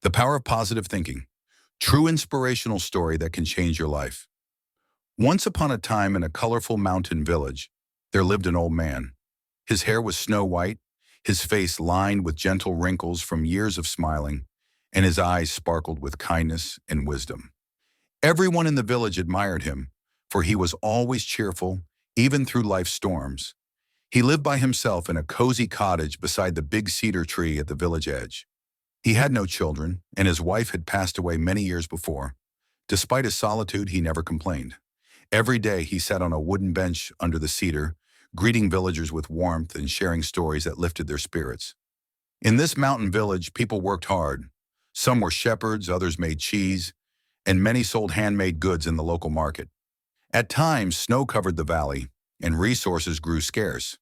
The power of positive thinking. True inspirational story that can change your life. Once upon a time in a colorful mountain village, there lived an old man. His hair was snow white, his face lined with gentle wrinkles from years of smiling, and his eyes sparkled with kindness and wisdom. Everyone in the village admired him, for he was always cheerful, even through life's storms. He lived by himself in a cozy cottage beside the big cedar tree at the village edge. He had no children, and his wife had passed away many years before. Despite his solitude, he never complained. Every day he sat on a wooden bench under the cedar, greeting villagers with warmth and sharing stories that lifted their spirits. In this mountain village, people worked hard. Some were shepherds, others made cheese, and many sold handmade goods in the local market. At times, snow covered the valley, and resources grew scarce.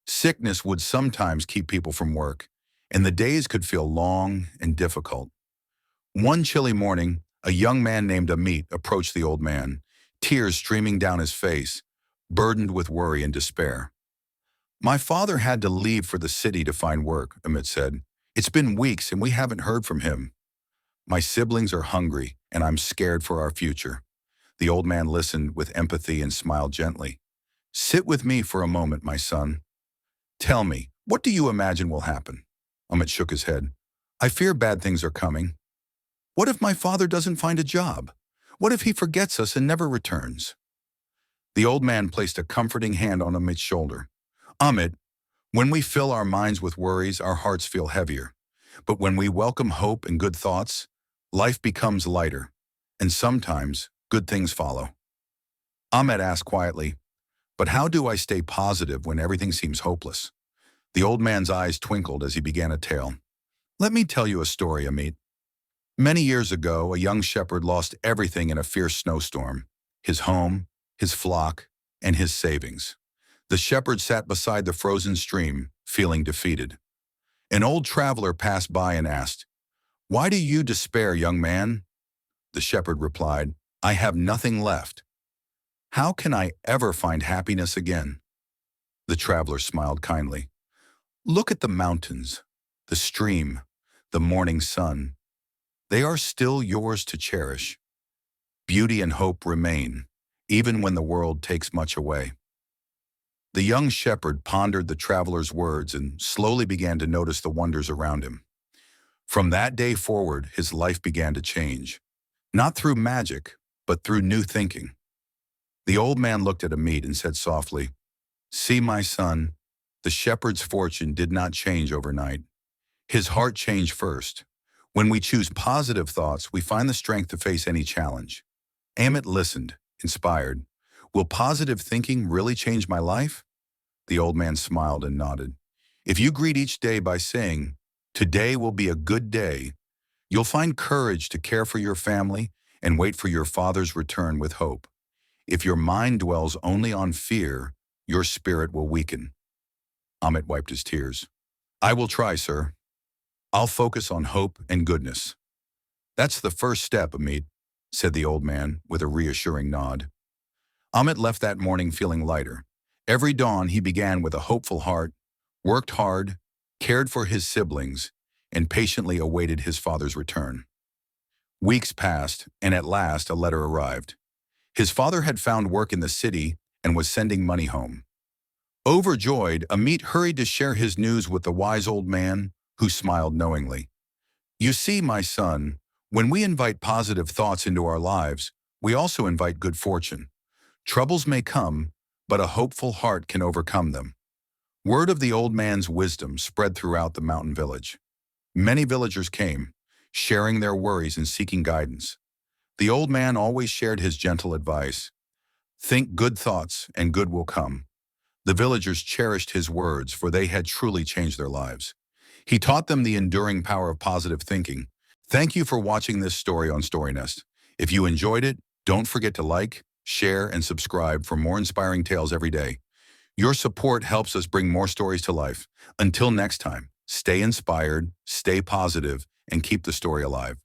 Sickness would sometimes keep people from work, and the days could feel long and difficult. One chilly morning, a young man named Amit approached the old man, tears streaming down his face, burdened with worry and despair. "My father had to leave for the city to find work," Amit said. "It's been weeks and we haven't heard from him. My siblings are hungry and I'm scared for our future." The old man listened with empathy and smiled gently. "Sit with me for a moment, my son. Tell me, what do you imagine will happen?" Amit shook his head. "I fear bad things are coming. What if my father doesn't find a job? What if he forgets us and never returns?" The old man placed a comforting hand on Amit's shoulder. "Amit, when we fill our minds with worries, our hearts feel heavier. But when we welcome hope and good thoughts, life becomes lighter, and sometimes good things follow." Amit asked quietly, "But how do I stay positive when everything seems hopeless?" The old man's eyes twinkled as he began a tale. "Let me tell you a story, Amit. Many years ago, a young shepherd lost everything in a fierce snowstorm: his home, his flock, and his savings. The shepherd sat beside the frozen stream, feeling defeated. An old traveler passed by and asked, 'Why do you despair, young man?' The shepherd replied, 'I have nothing left. How can I ever find happiness again?' The traveler smiled kindly. 'Look at the mountains, the stream, the morning sun. They are still yours to cherish. Beauty and hope remain, even when the world takes much away.'" The young shepherd pondered the traveler's words and slowly began to notice the wonders around him. From that day forward, his life began to change, not through magic, but through new thinking. The old man looked at Amit and said softly, "See, my son, the shepherd's fortune did not change overnight. His heart changed first. When we choose positive thoughts, we find the strength to face any challenge." Amit listened, inspired. "Will positive thinking really change my life?" The old man smiled and nodded. "If you greet each day by saying, 'Today will be a good day,' you'll find courage to care for your family and wait for your father's return with hope. If your mind dwells only on fear, your spirit will weaken." Amit wiped his tears. "I will try, sir. I'll focus on hope and goodness." "That's the first step, Amit," said the old man with a reassuring nod. Amit left that morning feeling lighter. Every dawn he began with a hopeful heart, worked hard, cared for his siblings, and patiently awaited his father's return. Weeks passed, and at last a letter arrived. His father had found work in the city and was sending money home. Overjoyed, Amit hurried to share his news with the wise old man, who smiled knowingly. "You see, my son, when we invite positive thoughts into our lives, we also invite good fortune. Troubles may come, but a hopeful heart can overcome them." Word of the old man's wisdom spread throughout the mountain village. Many villagers came, sharing their worries and seeking guidance. The old man always shared his gentle advice: "Think good thoughts and good will come." The villagers cherished his words, for they had truly changed their lives. He taught them the enduring power of positive thinking. Thank you for watching this story on StoryNest. If you enjoyed it, don't forget to like, share, and subscribe for more inspiring tales every day. Your support helps us bring more stories to life. Until next time, stay inspired, stay positive, and keep the story alive.